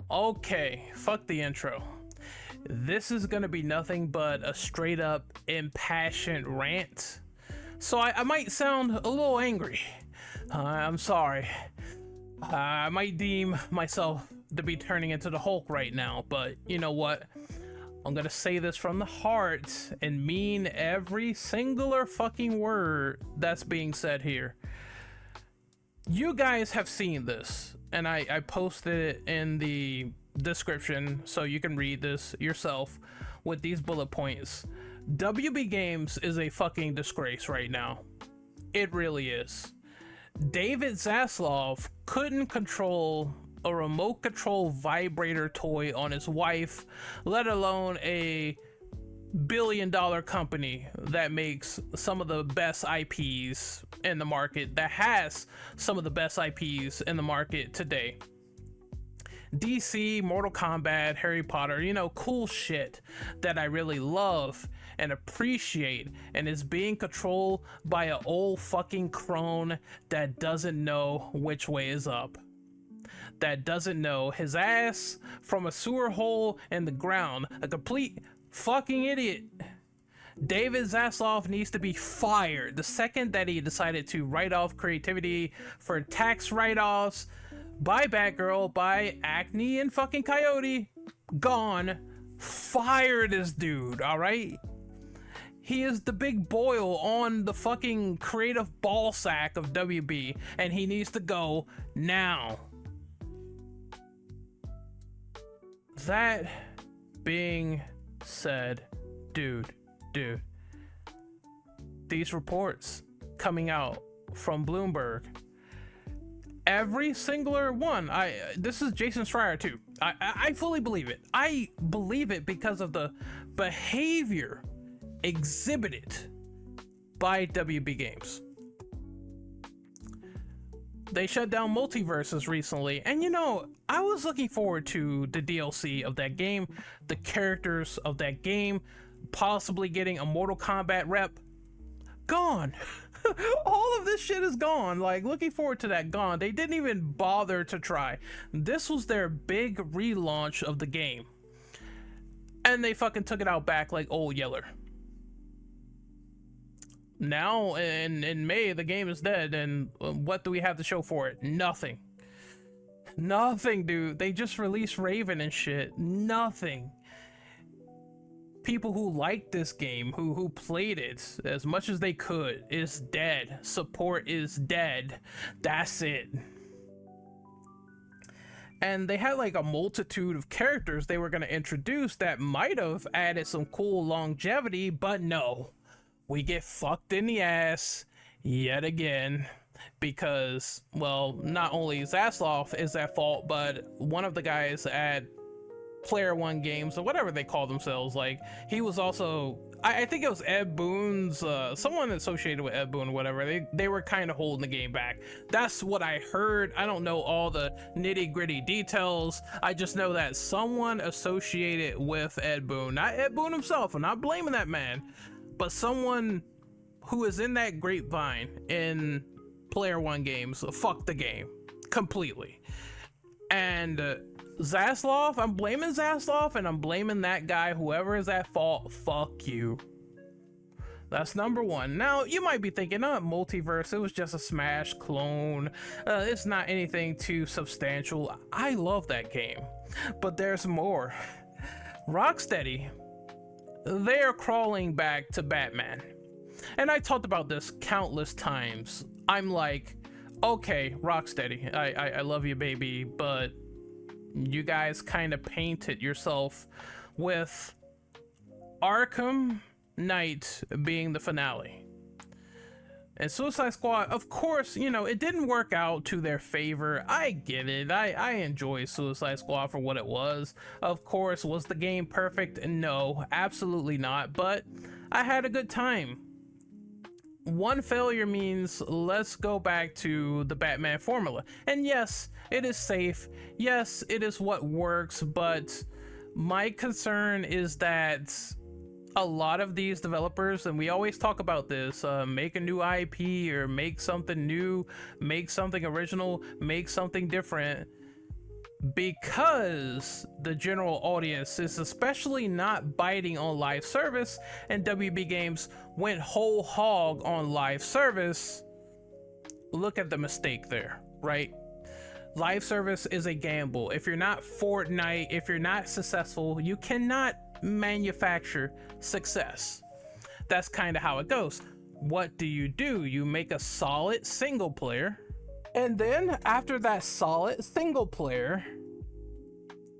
Okay, fuck the intro. This is gonna be nothing but a straight up impassioned rant. So I might sound a little angry. I'm sorry. I might deem myself to be turning into the Hulk right now, but you know what? I'm gonna say this from the heart and mean every singular fucking word that's being said here. You guys have seen this, and I posted it in the description so you can read this yourself with these bullet points. WB Games is a fucking disgrace right now. It really is. David Zaslav couldn't control a remote control vibrator toy on his wife, let alone a billion-dollar company that makes some of the best IPs in the market, that has some of the best IPs in the market today. DC, Mortal Kombat, Harry Potter, you know, cool shit that I really love and appreciate, and is being controlled by an old fucking crone that doesn't know which way is up. That doesn't know his ass from a sewer hole in the ground. A complete fucking idiot. David Zaslav needs to be fired the second that he decided to write off creativity for tax write-offs. By Batgirl, by Acne and fucking Coyote. Gone. Fire this dude, alright? He is the big boil on the fucking creative ball sack of WB, and he needs to go now. That being said, dude, these reports coming out from Bloomberg, every singular one, this is Jason Schreier too. I fully believe it. I believe it because of the behavior exhibited by WB Games. They shut down multiverses recently, and you know, I was looking forward to the DLC of that game, the characters of that game, possibly getting a Mortal Kombat rep. Gone. All of this shit is gone. Like, looking forward to that, gone. They didn't even bother to try. This was their big relaunch of the game, and they fucking took it out back like old Yeller. Now in May the game is dead, and what do we have to show for it? Nothing, dude. They just released Raven and shit. Nothing. People who liked this game, who played it as much as they could, is dead. Support is dead. That's it. And they had like a multitude of characters they were going to introduce that might have added some cool longevity, but no. We get fucked in the ass yet again because, well, not only Zaslav is at fault, but one of the guys at Player One Games, or whatever they call themselves, like, he was also, I think it was Ed Boon's, someone associated with Ed Boon or whatever, they were kind of holding the game back. That's what I heard. I don't know all the nitty gritty details. I just know that someone associated with Ed Boon, not Ed Boon himself, I'm not blaming that man, but someone who is in that grapevine in Player One Games fucked the game completely. And Zaslav, I'm blaming Zaslav, and I'm blaming that guy, whoever is at fault. Fuck you. That's number one. Now, you might be thinking, multiverse, it was just a Smash clone. It's not anything too substantial. I love that game, but there's more. Rocksteady, they are crawling back to Batman. And I talked about this countless times. I'm like, okay, Rocksteady, I love you, baby, but you guys kind of painted yourself with Arkham Knight being the finale. And Suicide Squad, of course, you know, it didn't work out to their favor. I get it. I enjoy Suicide Squad for what it was. Of course, was the game perfect? No, absolutely not. But I had a good time. One failure means let's go back to the Batman formula. And yes, it is safe. Yes, it is what works. But my concern is that a lot of these developers, and we always talk about this, make a new IP or make something new, make something original, make something different. because the general audience is especially not biting on live service, and WB Games went whole hog on live service. Look at the mistake there, right? Live service is a gamble. If you're not Fortnite, if you're not successful, you cannot manufacture success. That's kind of how it goes. What do? You make a solid single player, and then after that solid single player,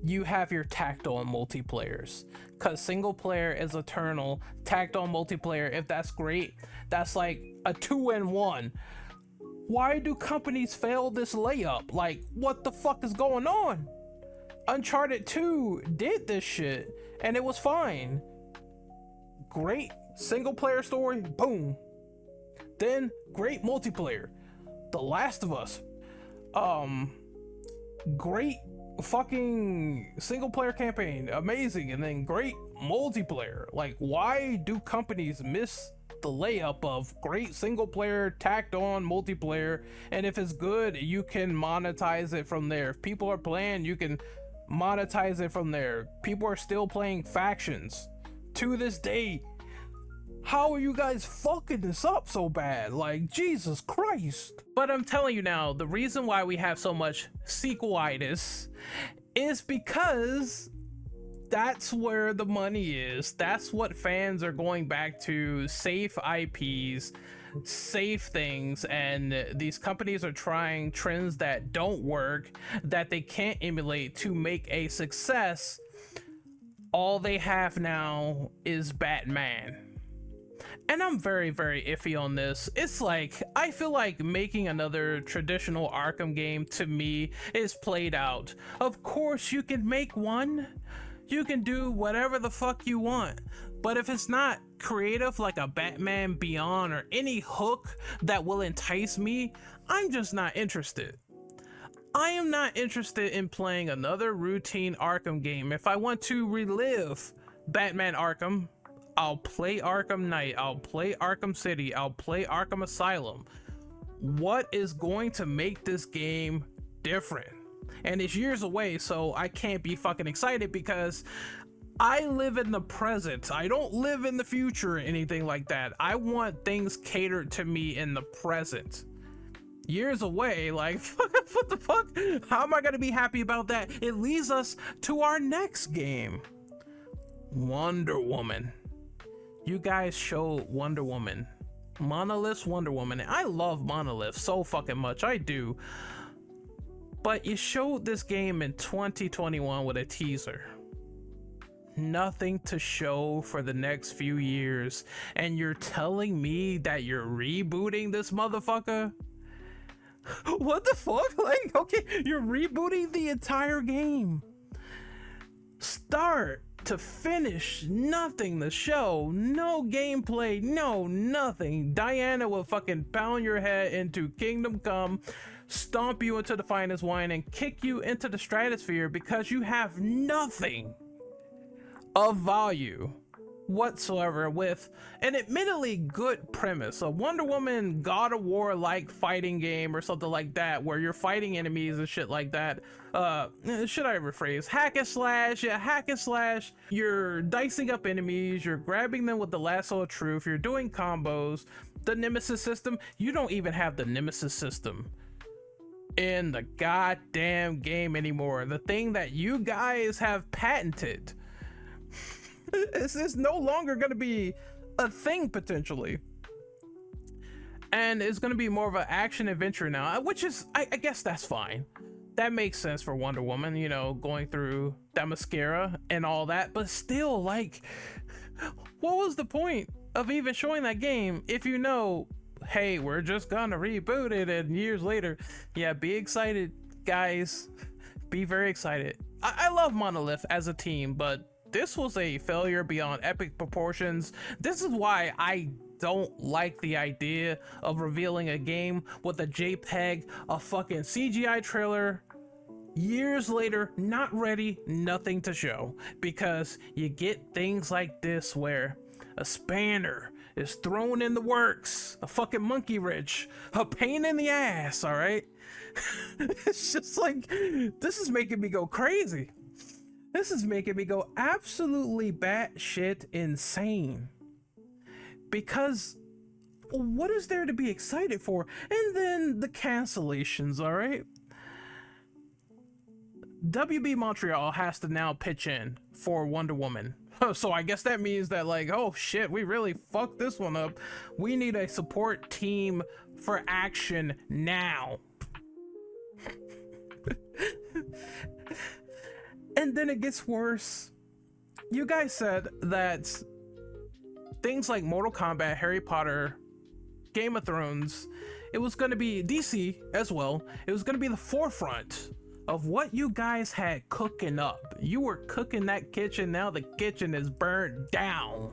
you have your tacked on multiplayers, because single player is eternal. Tacked on multiplayer, if that's great, that's like a 2-in-1. Why do companies fail this layup? Like, what the fuck is going on? Uncharted 2 did this shit and it was fine. Great single player story, boom. Then great multiplayer. The Last of Us, great fucking single player campaign, amazing, and then great multiplayer. Like, why do companies miss the layup of great single player tacked on multiplayer, and if it's good, you can monetize it from there? If people are playing, you can monetize it from there. People are still playing factions to this day. How are you guys fucking this up so bad? Like, Jesus Christ. But I'm telling you now, the reason why we have so much sequelitis is because that's where the money is. That's what fans are going back to: safe IPs, safe things, and these companies are trying trends that don't work, that they can't emulate to make a success. All they have now is Batman. And I'm very, very iffy on this. It's like, I feel like making another traditional Arkham game, to me, is played out. Of course you can make one. You can do whatever the fuck you want, but if it's not creative like a Batman Beyond or any hook that will entice me, I'm just not interested. I am not interested in playing another routine Arkham game. If I want to relive Batman Arkham, I'll play Arkham Knight, I'll play Arkham City, I'll play Arkham Asylum. What is going to make this game different? And it's years away, so I can't be fucking excited because I live in the present. I don't live in the future or anything like that. I want things catered to me in the present. Years away, like, what the fuck? How am I gonna be happy about that? It leads us to our next game. Wonder Woman. You guys showed Wonder Woman. Monolith's Wonder Woman. And I love Monolith so fucking much. I do. But you showed this game in 2021 with a teaser. Nothing to show for the next few years. And you're telling me that you're rebooting this motherfucker? What the fuck? Like, okay, you're rebooting the entire game. Start to finish, nothing to show, no gameplay, no nothing. Diana will fucking pound your head into Kingdom Come, stomp you into the finest wine, and kick you into the stratosphere because you have nothing of value whatsoever with an admittedly good premise, a Wonder Woman God of War like fighting game or something like that, where you're fighting enemies and shit like that. Should I rephrase? Hack and slash. Yeah, hack and slash. You're dicing up enemies, you're grabbing them with the lasso of truth, you're doing combos. The nemesis system, you don't even have the nemesis system in the goddamn game anymore. The thing that you guys have patented. It's no longer going to be a thing potentially, and it's going to be more of an action adventure now, which is I guess that's fine. That makes sense for Wonder Woman, you know, going through that mascara and all that. But still, like, what was the point of even showing that game if you know, hey, we're just gonna reboot it, and years later? Yeah, be excited, guys. Be very excited. I love Monolith as a team, but this was a failure beyond epic proportions. This is why I don't like the idea of revealing a game with a JPEG, a fucking CGI trailer, years later, not ready, nothing to show. Because you get things like this where a spanner is thrown in the works. A fucking monkey wrench, a pain in the ass. All right, it's just like, this is making me go crazy. This is making me go absolutely batshit insane. Because what is there to be excited for? And then the cancellations, all right? WB Montreal has to now pitch in for Wonder Woman. So I guess that means that, like, oh shit, we really fucked this one up. We need a support team for action now. And then it gets worse. You guys said that things like Mortal Kombat, Harry Potter, Game of Thrones, it was going to be DC as well. It was going to be the forefront of what you guys had cooking up. You were cooking that kitchen. Now the kitchen is burnt down.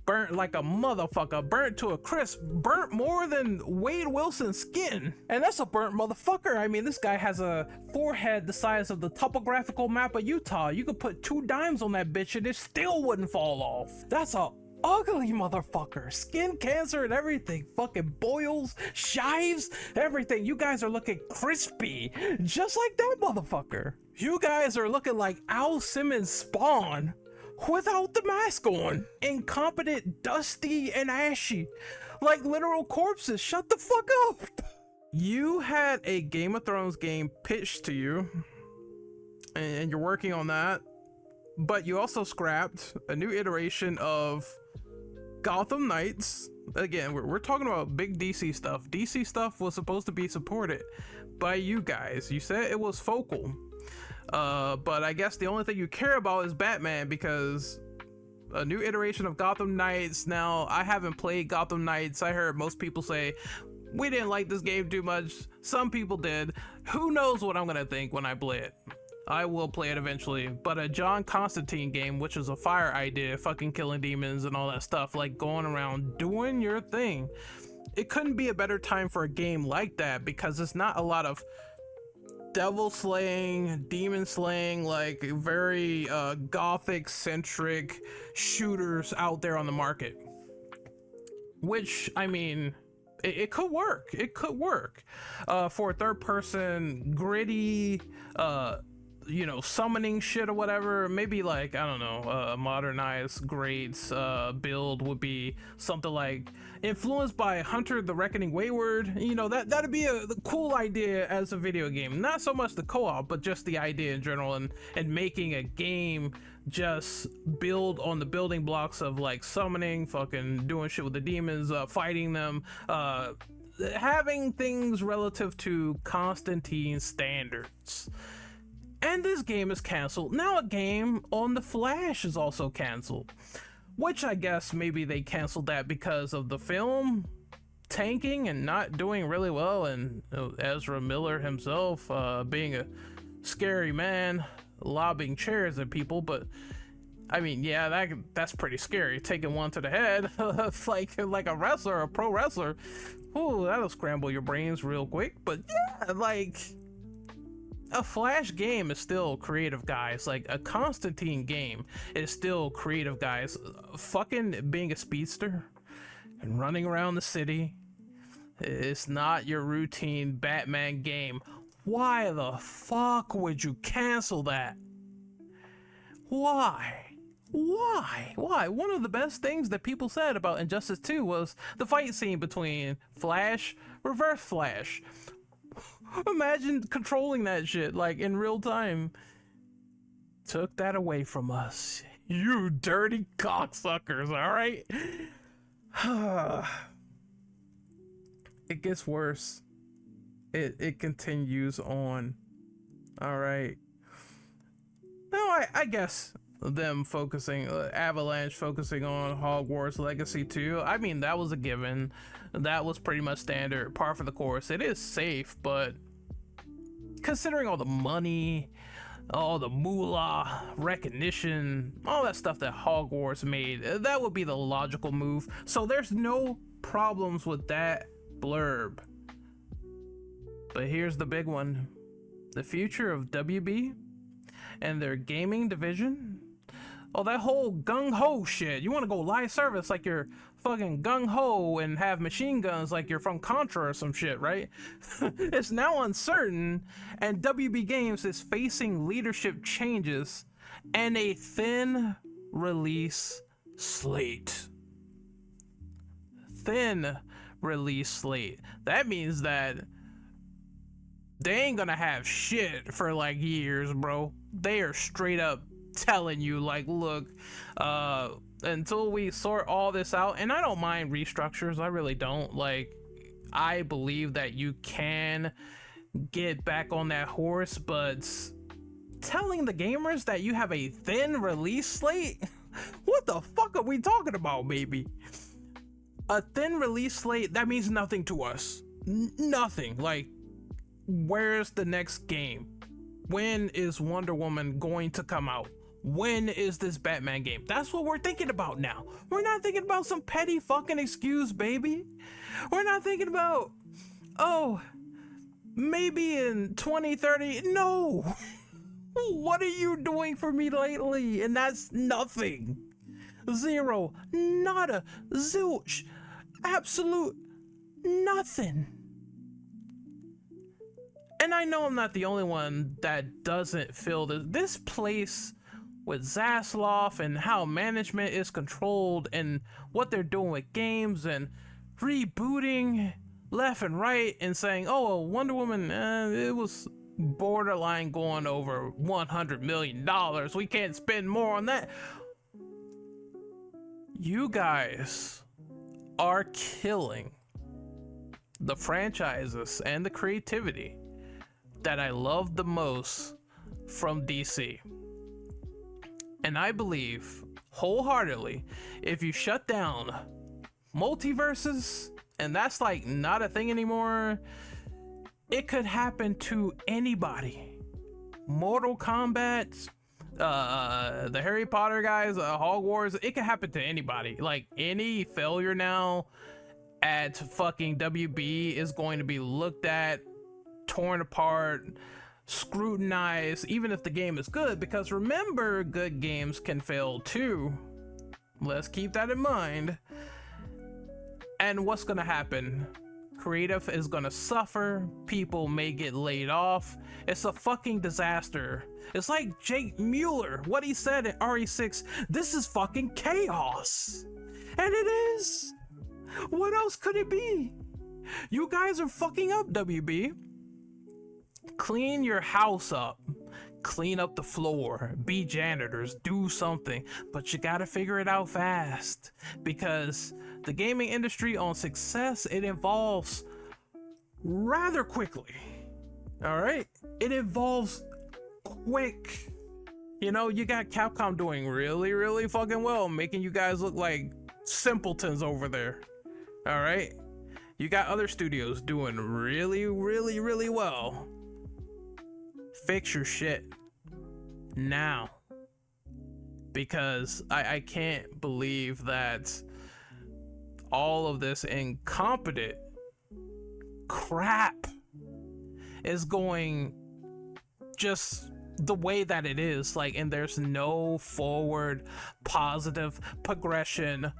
Burnt like a motherfucker. Burnt to a crisp. Burnt more than Wade Wilson's skin. And that's a burnt motherfucker. I mean, this guy has a forehead the size of the topographical map of Utah. You could put 2 dimes on that bitch and it still wouldn't fall off. That's a ugly motherfucker. Skin cancer and everything. Fucking boils, shives, everything. You guys are looking crispy, just like that motherfucker. You guys are looking like Al Simmons Spawn without the mask on. Incompetent, dusty, and ashy. Like literal corpses. Shut the fuck up. You had a Game of Thrones game pitched to you, and you're working on that. But you also scrapped a new iteration of Gotham Knights. Again, we're talking about big DC stuff. DC stuff was supposed to be supported by you guys. You said it was focal. But I guess the only thing you care about is Batman, because a new iteration of Gotham Knights. Now, I haven't played Gotham Knights. I heard most people say, we didn't like this game too much. Some people did. Who knows what I'm gonna think when I play it. I will play it eventually, but a John Constantine game, which is a fire idea, fucking killing demons and all that stuff, like going around doing your thing. It couldn't be a better time for a game like that, because it's not a lot of devil slaying, demon slaying, like very gothic centric shooters out there on the market. Which, I mean, it could work. It could work for a third person, gritty, you know, summoning shit or whatever. Maybe like, I don't know, a modernized greats build would be something like influenced by Hunter the Reckoning Wayward. You know, that'd be a cool idea as a video game. Not so much the co-op, but just the idea in general, and making a game just build on the building blocks of like summoning, fucking doing shit with the demons, fighting them, having things relative to Constantine standards. And this game is canceled. Now a game on The Flash is also canceled, which I guess maybe they canceled that because of the film tanking and not doing really well, and Ezra Miller himself being a scary man lobbing chairs at people. But I mean, yeah, that's pretty scary, taking one to the head. like a wrestler, a pro wrestler. Ooh, that'll scramble your brains real quick. But yeah, like, a Flash game is still creative, guys. Like, a Constantine game is still creative, guys. Fucking being a speedster and running around the city, it's not your routine Batman game. Why the fuck would you cancel that? Why? One of the best things that people said about Injustice 2 was the fight scene between Flash, Reverse Flash. Imagine controlling that shit, like, in real time. Took that away from us. You dirty cocksuckers, alright? It gets worse. It continues on. Alright. No, I guess them focusing, Avalanche focusing on Hogwarts Legacy 2, I mean, that was a given. That was pretty much standard, par for the course. It is safe, but considering all the money, all the moolah, recognition, all that stuff that Hogwarts made, that would be the logical move. So there's no problems with that blurb. But here's the big one. The future of WB and their gaming division, Oh, that whole gung-ho shit. You want to go live service like you're fucking gung-ho and have machine guns like you're from Contra or some shit, right? It's now uncertain, and WB Games is facing leadership changes and a thin release slate. Thin release slate. That means that they ain't gonna have shit for like years, bro. They are straight up telling you, like, look, until we sort all this out, and I don't mind restructures, I really don't. Like, I believe that you can get back on that horse, but telling the gamers that you have a thin release slate, what the fuck are we talking about, baby? A thin release slate, that means nothing to us. Nothing. Like, where's the next game? When is Wonder Woman going to come out? When is this Batman game? That's what we're thinking about now. We're not thinking about some petty fucking excuse, baby. We're not thinking about, oh, maybe in 2030. No. What are you doing for me lately? And that's nothing. Zero. Nada. Zilch. Absolute nothing. And I know I'm not the only one that doesn't feel this place with Zaslav and how management is controlled and what they're doing with games and rebooting left and right and saying, oh, Wonder Woman, it was borderline going over $100 million. We can't spend more on that. You guys are killing the franchises and the creativity that I love the most from DC. And I believe wholeheartedly, if you shut down multiverses, and that's like not a thing anymore, it could happen to anybody. Mortal Kombat, the Harry Potter guys, Hogwarts, it could happen to anybody. Like, any failure now at fucking WB is going to be looked at, torn apart, scrutinized, even if the game is good, because remember, good games can fail too. Let's keep that in mind. And what's gonna happen? Creative is gonna suffer, people may get laid off. It's a fucking disaster. It's like Jake Mueller, what he said in RE6, this is fucking chaos. And it is. What else could it be? You guys are fucking up, WB. Clean your house up, clean up the floor, be janitors, do something, but you gotta figure it out fast, because the gaming industry on success, it evolves rather quickly. All right, it evolves quick. You know, you got Capcom doing really fucking well, making you guys look like simpletons over there. All right, you got other studios doing really well. Fix your shit now, because I can't believe that all of this incompetent crap is going just the way that it is, like, and there's no forward positive progression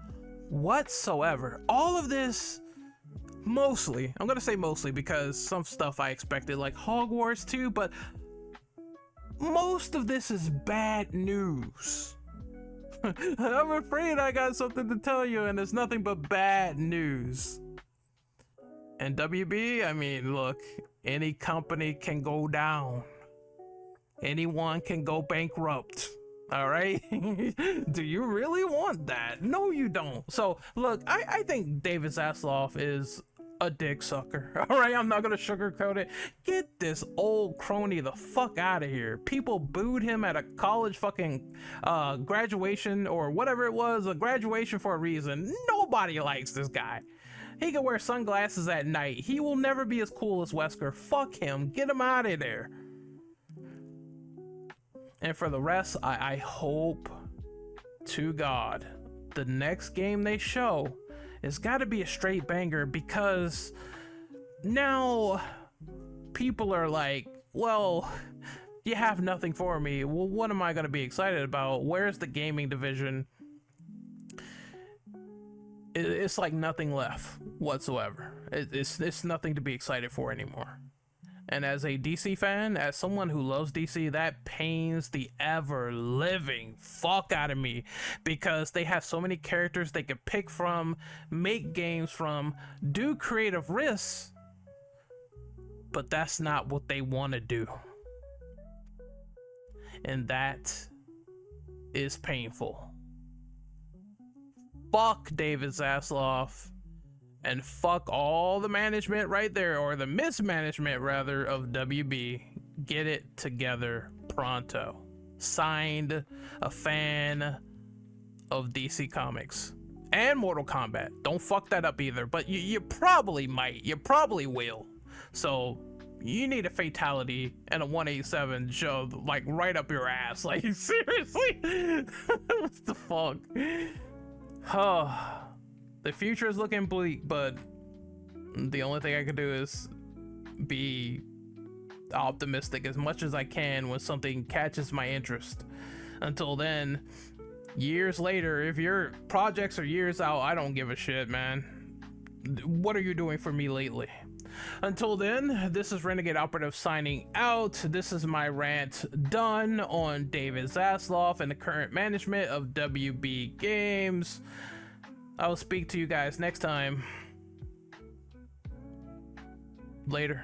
whatsoever. All of this, mostly, I'm gonna say mostly because some stuff I expected, like Hogwarts too, but most of this is bad news. I'm afraid I got something to tell you, and it's nothing but bad news. And WB, I mean, look, any company can go down. Anyone can go bankrupt. All right? Do you really want that? No, you don't. So, look, I think David Zaslav is a dick sucker. All right, I'm not gonna sugarcoat it. Get this old crony the fuck out of here. People booed him at a college fucking graduation or whatever it was, a graduation for a reason. Nobody likes this guy. He can wear sunglasses at night. He will never be as cool as Wesker. Fuck him. Get him out of there. And for the rest, I hope to God the next game they show, it's got to be a straight banger, because now people are like, well, You have nothing for me. Well, what am I going to be excited about? Where's the gaming division? It's like nothing left whatsoever. It's nothing to be excited for anymore. And as a DC fan, as someone who loves DC, that pains the ever living fuck out of me, because they have so many characters they could pick from, make games from, do creative risks, but that's not what they want to do. And that is painful. Fuck David Zaslav. And fuck all the management right there, or the mismanagement rather, of WB. Get it together pronto. Signed, a fan of DC Comics and Mortal Kombat. Don't fuck that up either, but you probably might. You probably will. So you need a fatality and a 187 shove like right up your ass. Like, seriously? What the fuck? The future is looking bleak, but the only thing I can do is be optimistic as much as I can when something catches my interest. Until then, years later, if your projects are years out, I don't give a shit, man. What are you doing for me lately? Until then, this is Renegade Operative signing out. This is my rant done on David Zaslav and the current management of WB Games. I will speak to you guys next time. Later.